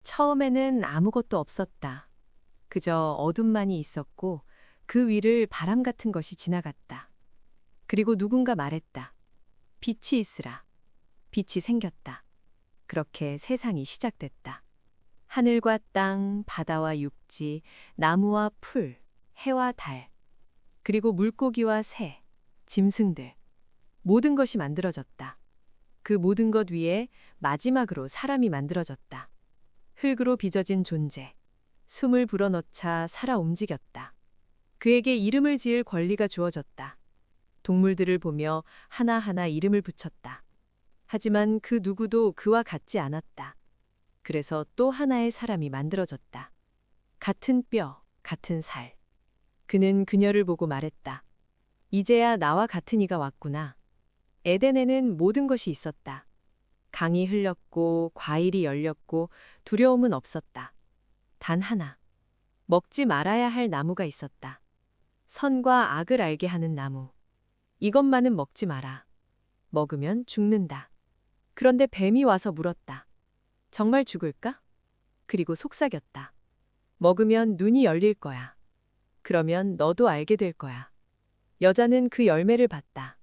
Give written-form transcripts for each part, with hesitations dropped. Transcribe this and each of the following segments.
처음에는 아무것도 없었다. 그저 어둠만이 있었고 그 위를 바람 같은 것이 지나갔다. 그리고 누군가 말했다. 빛이 있으라. 빛이 생겼다. 그렇게 세상이 시작됐다. 하늘과 땅, 바다와 육지, 나무와 풀, 해와 달, 그리고 물고기와 새, 짐승들, 모든 것이 만들어졌다. 그 모든 것 위에 마지막으로 사람이 만들어졌다. 흙으로 빚어진 존재. 숨을 불어넣자 살아 움직였다. 그에게 이름을 지을 권리가 주어졌다. 동물들을 보며 하나하나 이름을 붙였다. 하지만 그 누구도 그와 같지 않았다. 그래서 또 하나의 사람이 만들어졌다. 같은 뼈, 같은 살. 그는 그녀를 보고 말했다. 이제야 나와 같은 이가 왔구나. 에덴에는 모든 것이 있었다. 강이 흘렀고 과일이 열렸고 두려움은 없었다. 단 하나. 먹지 말아야 할 나무가 있었다. 선과 악을 알게 하는 나무. 이것만은 먹지 마라. 먹으면 죽는다. 그런데 뱀이 와서 물었다. 정말 죽을까? 그리고 속삭였다. 먹으면 눈이 열릴 거야. 그러면 너도 알게 될 거야. 여자는 그 열매를 봤다.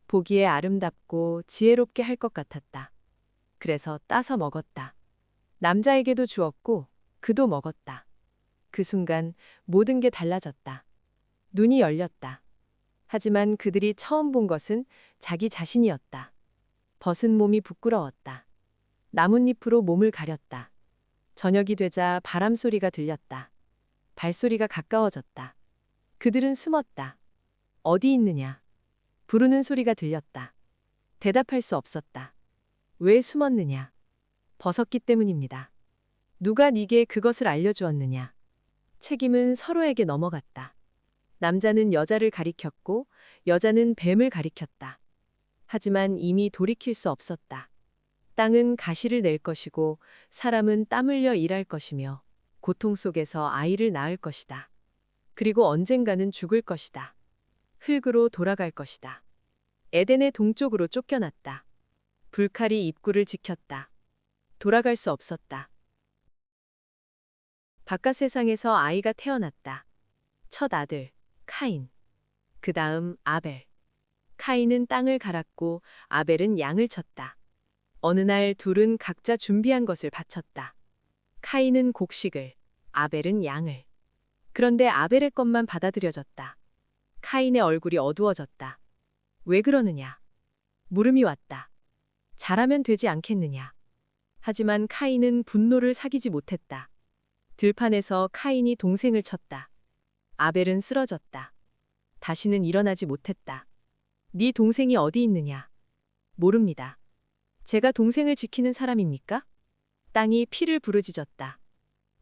보기에 아름답고 지혜롭게 할 것 같았다. 그래서 따서 먹었다. 남자에게도 주었고 그도 먹었다. 그 순간 모든 게 달라졌다. 눈이 열렸다. 하지만 그들이 처음 본 것은 자기 자신이었다. 벗은 몸이 부끄러웠다. 나뭇잎으로 몸을 가렸다. 저녁이 되자 바람 소리가 들렸다. 발소리가 가까워졌다. 그들은 숨었다. 어디 있느냐? 부르는 소리가 들렸다. 대답할 수 없었다. 왜 숨었느냐? 벗었기 때문입니다. 누가 네게 그것을 알려주었느냐? 책임은 서로에게 넘어갔다. 남자는 여자를 가리켰고 여자는 뱀을 가리켰다. 하지만 이미 돌이킬 수 없었다. 땅은 가시를 낼 것이고 사람은 땀 흘려 일할 것이며 고통 속에서 아이를 낳을 것이다. 그리고 언젠가는 죽을 것이다. 흙으로 돌아갈 것이다. 에덴의 동쪽으로 쫓겨났다. 불칼이 입구를 지켰다. 돌아갈 수 없었다. 바깥 세상에서 아이가 태어났다. 첫 아들, 카인. 그 다음 아벨. 카인은 땅을 갈았고 아벨은 양을 쳤다. 어느 날 둘은 각자 준비한 것을 바쳤다. 카인은 곡식을, 아벨은 양을. 그런데 아벨의 것만 받아들여졌다. 카인의 얼굴이 어두워졌다. 왜 그러느냐? 물음이 왔다. 잘하면 되지 않겠느냐? 하지만 카인은 분노를 사귀지 못했다. 들판에서 카인이 동생을 쳤다. 아벨은 쓰러졌다. 다시는 일어나지 못했다. 네 동생이 어디 있느냐? 모릅니다. 제가 동생을 지키는 사람입니까? 땅이 피를 부르짖었다.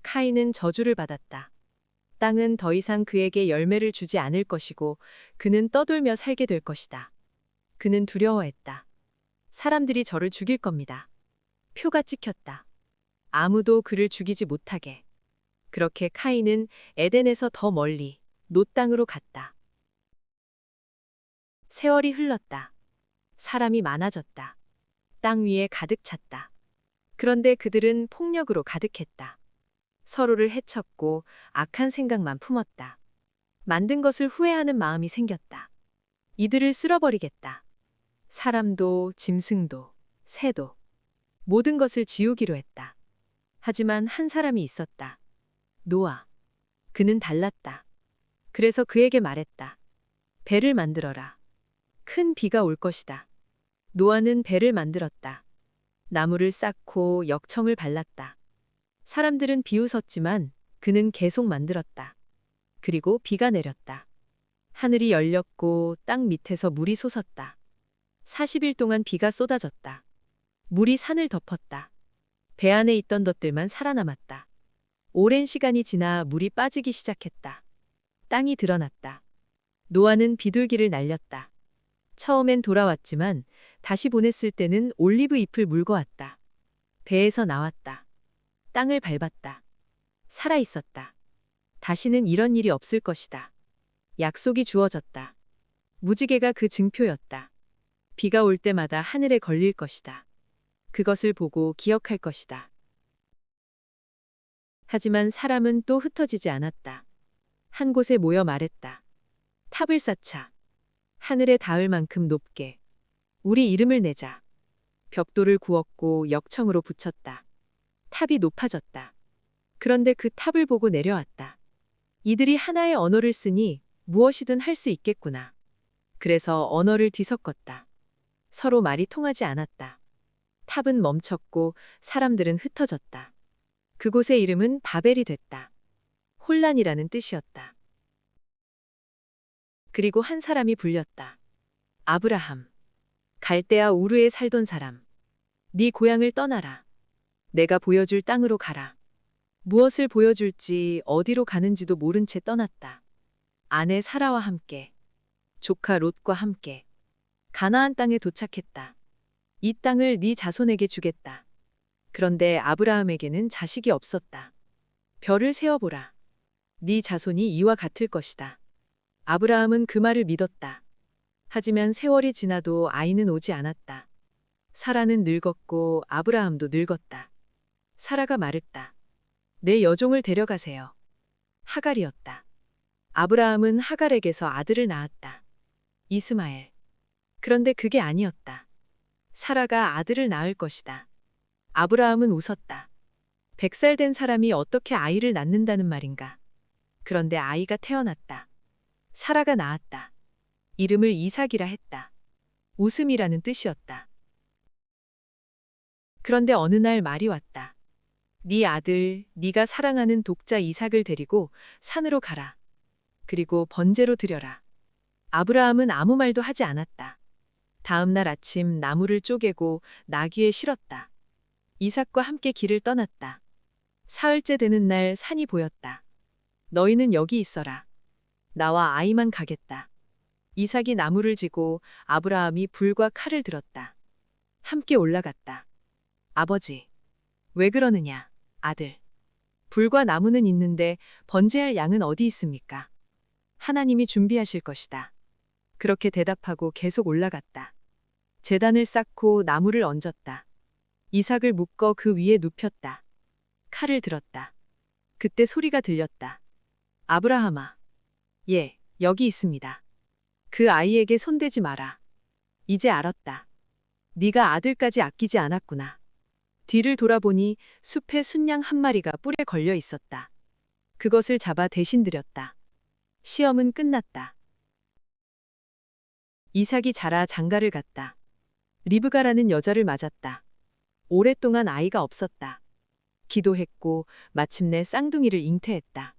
카인은 저주를 받았다. 땅은 더 이상 그에게 열매를 주지 않을 것이고 그는 떠돌며 살게 될 것이다. 그는 두려워했다. 사람들이 저를 죽일 겁니다. 표가 찍혔다. 아무도 그를 죽이지 못하게. 그렇게 카인은 에덴에서 더 멀리 노 땅으로 갔다. 세월이 흘렀다. 사람이 많아졌다. 땅 위에 가득 찼다. 그런데 그들은 폭력으로 가득했다. 서로를 해쳤고 악한 생각만 품었다. 만든 것을 후회하는 마음이 생겼다. 이들을 쓸어버리겠다. 사람도 짐승도 새도 모든 것을 지우기로 했다. 하지만 한 사람이 있었다. 노아. 그는 달랐다. 그래서 그에게 말했다. 배를 만들어라. 큰 비가 올 것이다. 노아는 배를 만들었다. 나무를 쌓고 역청을 발랐다. 사람들은 비웃었지만 그는 계속 만들었다. 그리고 비가 내렸다. 하늘이 열렸고 땅 밑에서 물이 솟았다. 40일 동안 비가 쏟아졌다. 물이 산을 덮었다. 배 안에 있던 것들만 살아남았다. 오랜 시간이 지나 물이 빠지기 시작했다. 땅이 드러났다. 노아는 비둘기를 날렸다. 처음엔 돌아왔지만 다시 보냈을 때는 올리브 잎을 물고 왔다. 배에서 나왔다. 땅을 밟았다. 살아 있었다. 다시는 이런 일이 없을 것이다. 약속이 주어졌다. 무지개가 그 증표였다. 비가 올 때마다 하늘에 걸릴 것이다. 그것을 보고 기억할 것이다. 하지만 사람은 또 흩어지지 않았다. 한 곳에 모여 말했다. 탑을 쌓자. 하늘에 닿을 만큼 높게. 우리 이름을 내자. 벽돌을 구웠고 역청으로 붙였다. 탑이 높아졌다. 그런데 그 탑을 보고 내려왔다. 이들이 하나의 언어를 쓰니 무엇이든 할 수 있겠구나. 그래서 언어를 뒤섞었다. 서로 말이 통하지 않았다. 탑은 멈췄고 사람들은 흩어졌다. 그곳의 이름은 바벨이 됐다. 혼란이라는 뜻이었다. 그리고 한 사람이 불렸다. 아브라함. 갈대아 우르에 살던 사람. 네 고향을 떠나라. 내가 보여줄 땅으로 가라. 무엇을 보여줄지 어디로 가는지도 모른 채 떠났다. 아내 사라와 함께, 조카 롯과 함께 가나안 땅에 도착했다. 이 땅을 네 자손에게 주겠다. 그런데 아브라함에게는 자식이 없었다. 별을 세어보라. 네 자손이 이와 같을 것이다. 아브라함은 그 말을 믿었다. 하지만 세월이 지나도 아이는 오지 않았다. 사라는 늙었고 아브라함도 늙었다. 사라가 말했다. 내 여종을 데려가세요. 하갈이었다. 아브라함은 하갈에게서 아들을 낳았다. 이스마엘. 그런데 그게 아니었다. 사라가 아들을 낳을 것이다. 아브라함은 웃었다. 100살 된 사람이 어떻게 아이를 낳는다는 말인가. 그런데 아이가 태어났다. 사라가 낳았다. 이름을 이삭이라 했다. 웃음이라는 뜻이었다. 그런데 어느 날 말이 왔다. 네 아들, 네가 사랑하는 독자 이삭을 데리고 산으로 가라. 그리고 번제로 드려라. 아브라함은 아무 말도 하지 않았다. 다음 날 아침 나무를 쪼개고 나귀에 실었다. 이삭과 함께 길을 떠났다. 사흘째 되는 날 산이 보였다. 너희는 여기 있어라. 나와 아이만 가겠다. 이삭이 나무를 지고 아브라함이 불과 칼을 들었다. 함께 올라갔다. 아버지, 왜 그러느냐, 아들. 불과 나무는 있는데 번제할 양은 어디 있습니까? 하나님이 준비하실 것이다. 그렇게 대답하고 계속 올라갔다. 제단을 쌓고 나무를 얹었다. 이삭을 묶어 그 위에 눕혔다. 칼을 들었다. 그때 소리가 들렸다. 아브라함아. 예, 여기 있습니다. 그 아이에게 손대지 마라. 이제 알았다. 네가 아들까지 아끼지 않았구나. 뒤를 돌아보니 숲에 순양 한 마리가 뿔에 걸려 있었다. 그것을 잡아 대신 드렸다. 시험은 끝났다. 이삭이 자라 장가를 갔다. 리브가라는 여자를 맞았다. 오랫동안 아이가 없었다. 기도했고 마침내 쌍둥이를 잉태했다.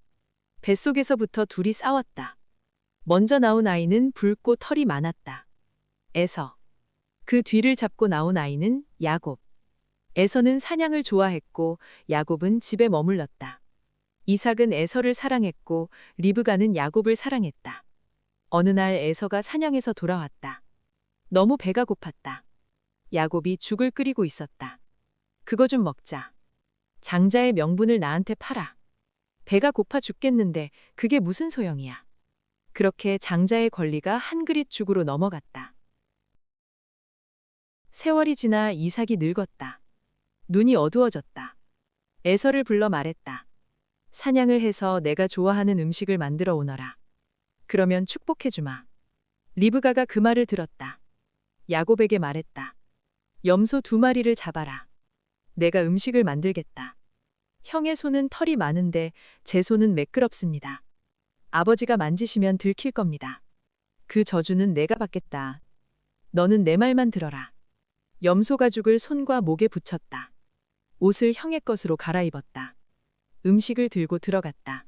뱃속에서부터 둘이 싸웠다. 먼저 나온 아이는 붉고 털이 많았다. 에서. 그 뒤를 잡고 나온 아이는 야곱. 에서는 사냥을 좋아했고 야곱은 집에 머물렀다. 이삭은 에서를 사랑했고 리브가는 야곱을 사랑했다. 어느 날 에서가 사냥에서 돌아왔다. 너무 배가 고팠다. 야곱이 죽을 끓이고 있었다. 그거 좀 먹자. 장자의 명분을 나한테 팔아. 배가 고파 죽겠는데 그게 무슨 소용이야. 그렇게 장자의 권리가 한 그릇 죽으로 넘어갔다. 세월이 지나 이삭이 늙었다. 눈이 어두워졌다. 에서를 불러 말했다. 사냥을 해서 내가 좋아하는 음식을 만들어 오너라. 그러면 축복해주마. 리브가가 그 말을 들었다. 야곱에게 말했다. 염소 2마리를 잡아라. 내가 음식을 만들겠다. 형의 손은 털이 많은데 제 손은 매끄럽습니다. 아버지가 만지시면 들킬 겁니다. 그 저주는 내가 받겠다. 너는 내 말만 들어라. 염소 가죽을 손과 목에 붙였다. 옷을 형의 것으로 갈아입었다. 음식을 들고 들어갔다.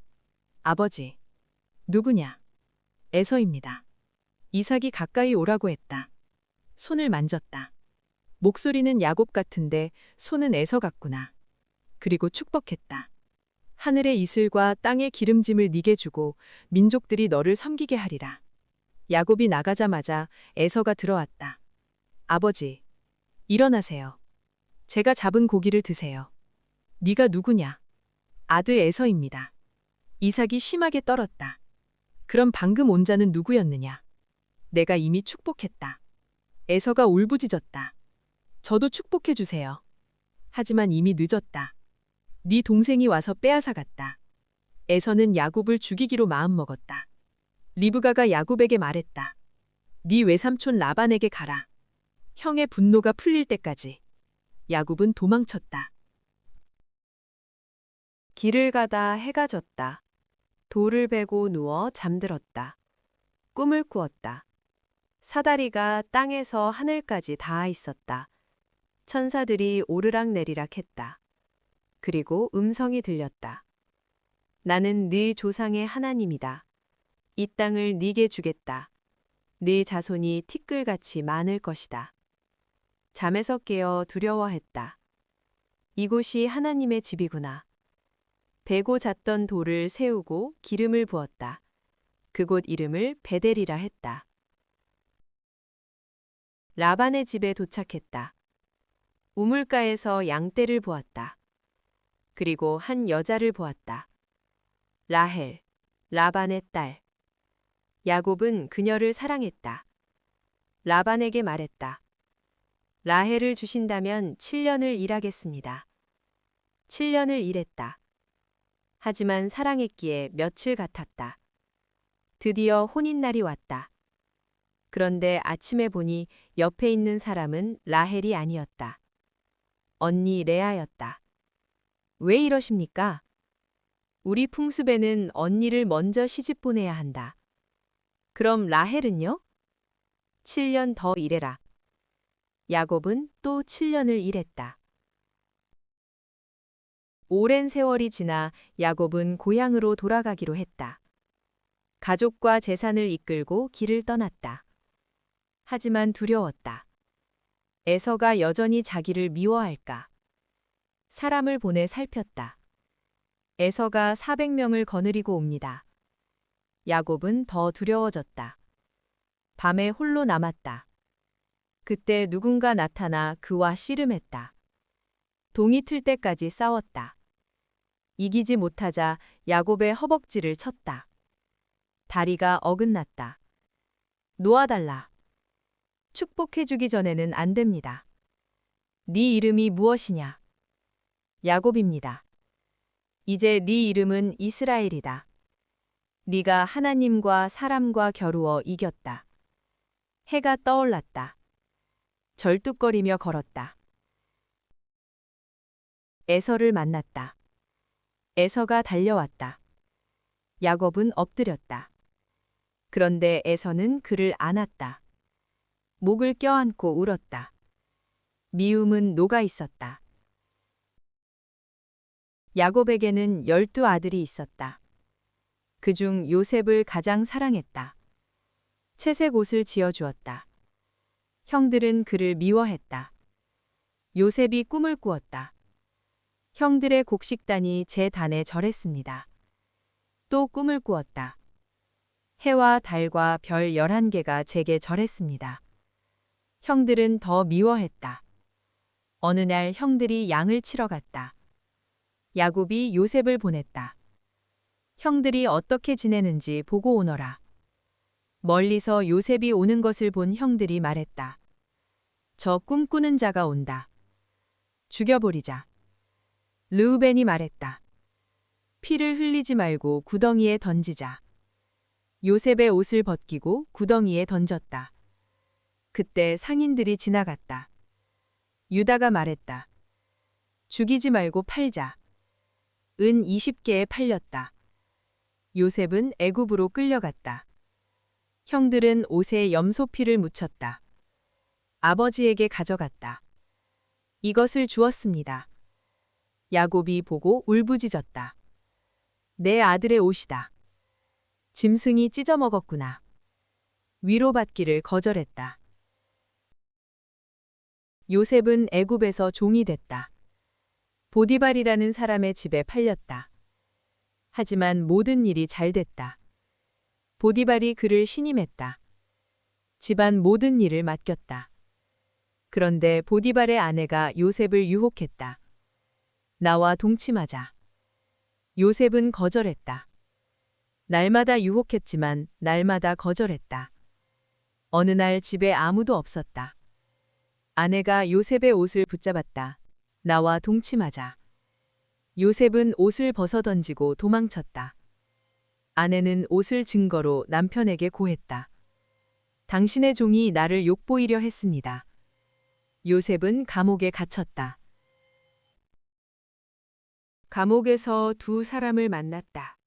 아버지. 누구냐? 에서입니다. 이삭이 가까이 오라고 했다. 손을 만졌다. 목소리는 야곱 같은데 손은 에서 같구나. 그리고 축복했다. 하늘의 이슬과 땅의 기름짐을 네게 주고 민족들이 너를 섬기게 하리라. 야곱이 나가자마자 에서가 들어왔다. 아버지, 일어나세요. 제가 잡은 고기를 드세요. 네가 누구냐? 아들 에서입니다. 이삭이 심하게 떨었다. 그럼 방금 온 자는 누구였느냐? 내가 이미 축복했다. 에서가 울부짖었다. 저도 축복해 주세요. 하지만 이미 늦었다. 네 동생이 와서 빼앗아갔다. 에서는 야곱을 죽이기로 마음먹었다. 리브가가 야곱에게 말했다. 네 외삼촌 라반에게 가라. 형의 분노가 풀릴 때까지. 야곱은 도망쳤다. 길을 가다 해가 졌다. 돌을 베고 누워 잠들었다. 꿈을 꾸었다. 사다리가 땅에서 하늘까지 닿아 있었다. 천사들이 오르락내리락 했다. 그리고 음성이 들렸다. 나는 네 조상의 하나님이다. 이 땅을 네게 주겠다. 네 자손이 티끌같이 많을 것이다. 잠에서 깨어 두려워했다. 이곳이 하나님의 집이구나. 베고 잤던 돌을 세우고 기름을 부었다. 그곳 이름을 베델이라 했다. 라반의 집에 도착했다. 우물가에서 양떼를 보았다. 그리고 한 여자를 보았다. 라헬, 라반의 딸. 야곱은 그녀를 사랑했다. 라반에게 말했다. 라헬을 주신다면 7년을 일하겠습니다. 7년을 일했다. 하지만 사랑했기에 며칠 같았다. 드디어 혼인날이 왔다. 그런데 아침에 보니 옆에 있는 사람은 라헬이 아니었다. 언니 레아였다. 왜 이러십니까? 우리 풍습에는 언니를 먼저 시집 보내야 한다. 그럼 라헬은요? 7년 더 일해라. 야곱은 또 7년을 일했다. 오랜 세월이 지나 야곱은 고향으로 돌아가기로 했다. 가족과 재산을 이끌고 길을 떠났다. 하지만 두려웠다. 에서가 여전히 자기를 미워할까? 사람을 보내 살폈다. 에서가 400명을 거느리고 옵니다. 야곱은 더 두려워졌다. 밤에 홀로 남았다. 그때 누군가 나타나 그와 씨름했다. 동이 틀 때까지 싸웠다. 이기지 못하자 야곱의 허벅지를 쳤다. 다리가 어긋났다. 놓아달라. 축복해주기 전에는 안 됩니다. 네 이름이 무엇이냐? 야곱입니다. 이제 네 이름은 이스라엘이다. 네가 하나님과 사람과 겨루어 이겼다. 해가 떠올랐다. 절뚝거리며 걸었다. 에서를 만났다. 에서가 달려왔다. 야곱은 엎드렸다. 그런데 에서는 그를 안았다. 목을 껴안고 울었다. 미움은 녹아 있었다. 야곱에게는 12아들이 있었다. 그중 요셉을 가장 사랑했다. 채색 옷을 지어주었다. 형들은 그를 미워했다. 요셉이 꿈을 꾸었다. 형들의 곡식단이 제 단에 절했습니다. 또 꿈을 꾸었다. 해와 달과 별 11개가 제게 절했습니다. 형들은 더 미워했다. 어느 날 형들이 양을 치러 갔다. 야곱이 요셉을 보냈다. 형들이 어떻게 지내는지 보고 오너라. 멀리서 요셉이 오는 것을 본 형들이 말했다. 저 꿈꾸는 자가 온다. 죽여버리자. 르우벤이 말했다. 피를 흘리지 말고 구덩이에 던지자. 요셉의 옷을 벗기고 구덩이에 던졌다. 그때 상인들이 지나갔다. 유다가 말했다. 죽이지 말고 팔자. 은 20개에 팔렸다. 요셉은 애굽으로 끌려갔다. 형들은 옷에 염소피를 묻혔다. 아버지에게 가져갔다. 이것을 주었습니다. 야곱이 보고 울부짖었다. 내 아들의 옷이다. 짐승이 찢어먹었구나. 위로받기를 거절했다. 요셉은 애굽에서 종이 됐다. 보디발이라는 사람의 집에 팔렸다. 하지만 모든 일이 잘 됐다. 보디발이 그를 신임했다. 집안 모든 일을 맡겼다. 그런데 보디발의 아내가 요셉을 유혹했다. 나와 동침하자. 요셉은 거절했다. 날마다 유혹했지만 날마다 거절했다. 어느 날 집에 아무도 없었다. 아내가 요셉의 옷을 붙잡았다. 나와 동침하자. 요셉은 옷을 벗어던지고 도망쳤다. 아내는 옷을 증거로 남편에게 고했다. 당신의 종이 나를 욕보이려 했습니다. 요셉은 감옥에 갇혔다. 감옥에서 두 사람을 만났다.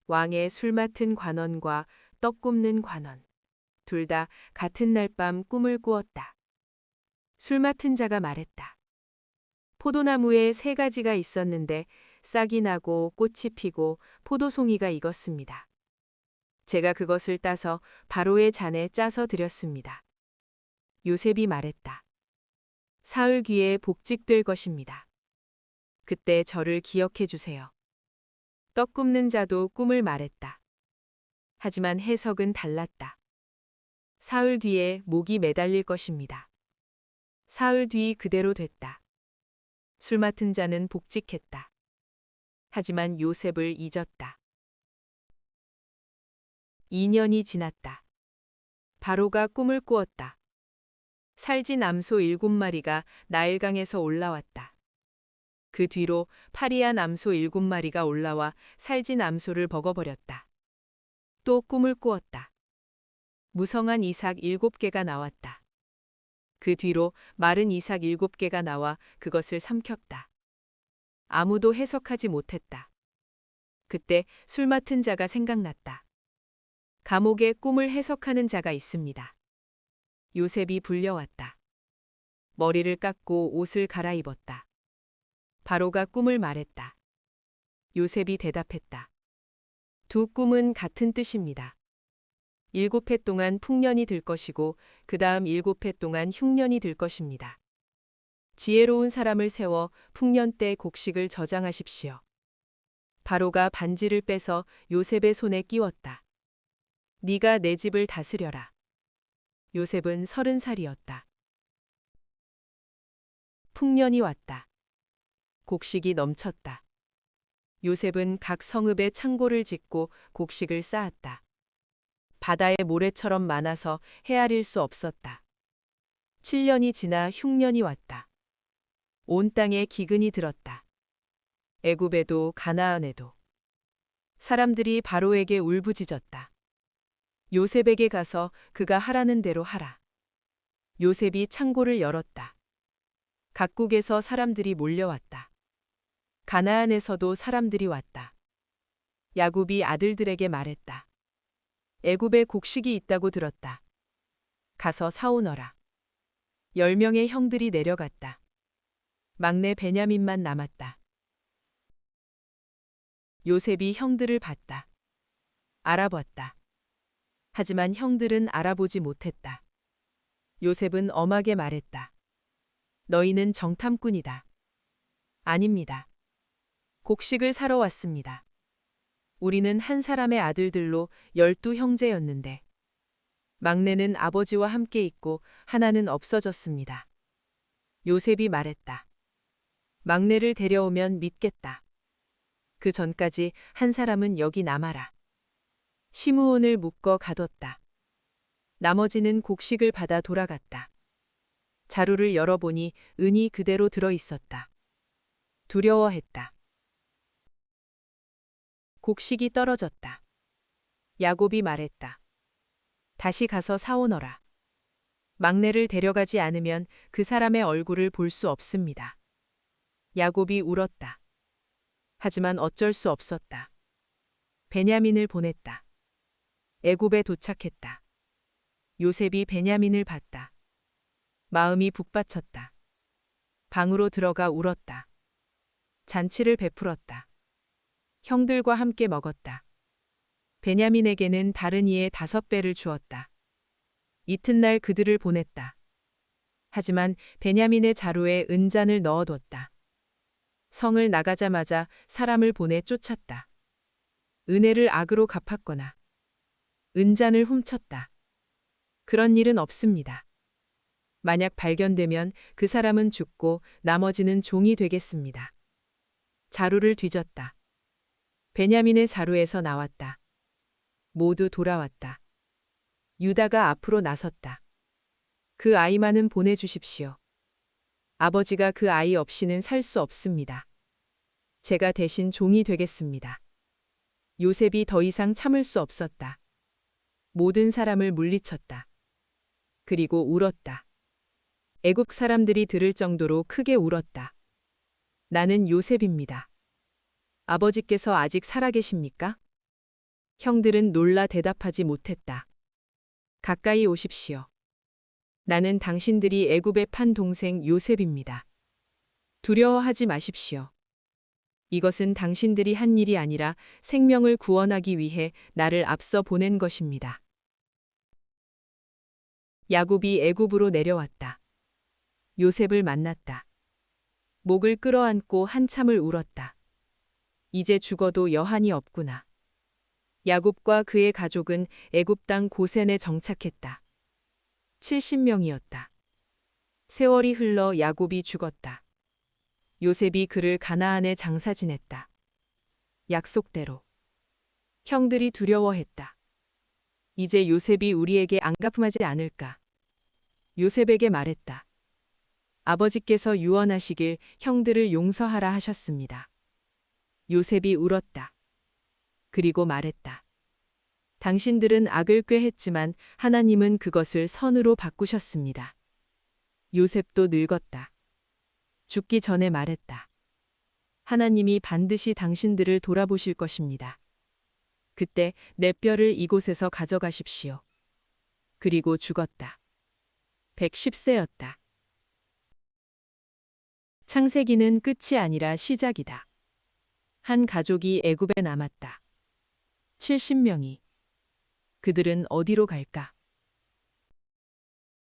왕의 술 맡은 관원과 떡 굽는 관원. 둘 다 같은 날 밤 꿈을 꾸었다. 술 맡은 자가 말했다. 포도나무에 3가지가 있었는데 싹이 나고 꽃이 피고 포도송이가 익었습니다. 제가 그것을 따서 바로의 잔에 짜서 드렸습니다. 요셉이 말했다. 사흘 뒤에 복직될 것입니다. 그때 저를 기억해 주세요. 떡 굽는 자도 꿈을 말했다. 하지만 해석은 달랐다. 사흘 뒤에 목이 매달릴 것입니다. 사흘 뒤 그대로 됐다. 술 맡은 자는 복직했다. 하지만 요셉을 잊었다. 2년이 지났다. 바로가 꿈을 꾸었다. 살진 암소 7마리가 나일강에서 올라왔다. 그 뒤로 파리한 암소 7마리가 올라와 살진 암소를 먹어버렸다. 또 꿈을 꾸었다. 무성한 이삭 7개가 나왔다. 그 뒤로 마른 이삭 7개가 나와 그것을 삼켰다. 아무도 해석하지 못했다. 그때 술 맡은 자가 생각났다. 감옥에 꿈을 해석하는 자가 있습니다. 요셉이 불려왔다. 머리를 깎고 옷을 갈아입었다. 바로가 꿈을 말했다. 요셉이 대답했다. 두 꿈은 같은 뜻입니다. 7해 동안 풍년이 들 것이고 그 다음 7해 동안 흉년이 들 것입니다. 지혜로운 사람을 세워 풍년 때 곡식을 저장하십시오. 바로가 반지를 빼서 요셉의 손에 끼웠다. 네가 내 집을 다스려라. 요셉은 30살이었다. 풍년이 왔다. 곡식이 넘쳤다. 요셉은 각 성읍에 창고를 짓고 곡식을 쌓았다. 바다의 모래처럼 많아서 헤아릴 수 없었다. 7년이 지나 흉년이 왔다. 온 땅에 기근이 들었다. 애굽에도 가나안에도. 사람들이 바로에게 울부짖었다. 요셉에게 가서 그가 하라는 대로 하라. 요셉이 창고를 열었다. 각국에서 사람들이 몰려왔다. 가나안에서도 사람들이 왔다. 야곱이 아들들에게 말했다. 애굽에 곡식이 있다고 들었다. 가서 사오너라. 10명의 형들이 내려갔다. 막내 베냐민만 남았다. 요셉이 형들을 봤다. 알아봤다. 하지만 형들은 알아보지 못했다. 요셉은 엄하게 말했다. 너희는 정탐꾼이다. 아닙니다. 곡식을 사러 왔습니다. 우리는 한 사람의 아들들로 12형제였는데 막내는 아버지와 함께 있고 하나는 없어졌습니다. 요셉이 말했다. 막내를 데려오면 믿겠다. 그 전까지 한 사람은 여기 남아라. 시므온을 묶어 가뒀다. 나머지는 곡식을 받아 돌아갔다. 자루를 열어보니 은이 그대로 들어 있었다. 두려워했다. 곡식이 떨어졌다. 야곱이 말했다. 다시 가서 사오너라. 막내를 데려가지 않으면 그 사람의 얼굴을 볼 수 없습니다. 야곱이 울었다. 하지만 어쩔 수 없었다. 베냐민을 보냈다. 애굽에 도착했다. 요셉이 베냐민을 봤다. 마음이 북받쳤다. 방으로 들어가 울었다. 잔치를 베풀었다. 형들과 함께 먹었다. 베냐민에게는 다른 이의 5배를 주었다. 이튿날 그들을 보냈다. 하지만 베냐민의 자루에 은잔을 넣어뒀다. 성을 나가자마자 사람을 보내 쫓았다. 은혜를 악으로 갚았거나 은잔을 훔쳤다. 그런 일은 없습니다. 만약 발견되면 그 사람은 죽고 나머지는 종이 되겠습니다. 자루를 뒤졌다. 베냐민의 자루에서 나왔다. 모두 돌아왔다. 유다가 앞으로 나섰다. 그 아이만은 보내주십시오. 아버지가 그 아이 없이는 살 수 없습니다. 제가 대신 종이 되겠습니다. 요셉이 더 이상 참을 수 없었다. 모든 사람을 물리쳤다. 그리고 울었다. 애굽 사람들이 들을 정도로 크게 울었다. 나는 요셉입니다. 아버지께서 아직 살아계십니까? 형들은 놀라 대답하지 못했다. 가까이 오십시오. 나는 당신들이 애굽에 판 동생 요셉입니다. 두려워하지 마십시오. 이것은 당신들이 한 일이 아니라 생명을 구원하기 위해 나를 앞서 보낸 것입니다. 야곱이 애굽으로 내려왔다. 요셉을 만났다. 목을 끌어안고 한참을 울었다. 이제 죽어도 여한이 없구나. 야곱과 그의 가족은 애굽 땅 고센에 정착했다. 70명이었다. 세월이 흘러 야곱이 죽었다. 요셉이 그를 가나안에 장사 지냈다. 약속대로. 형들이 두려워했다. 이제 요셉이 우리에게 안갚음하지 않을까. 요셉에게 말했다. 아버지께서 유언하시길 형들을 용서하라 하셨습니다. 요셉이 울었다. 그리고 말했다. 당신들은 악을 꾀했지만 하나님은 그것을 선으로 바꾸셨습니다. 요셉도 늙었다. 죽기 전에 말했다. 하나님이 반드시 당신들을 돌아보실 것입니다. 그때 내 뼈를 이곳에서 가져가십시오. 그리고 죽었다. 110세였다. 창세기는 끝이 아니라 시작이다. 한 가족이 애굽에 남았다. 70명이. 그들은 어디로 갈까?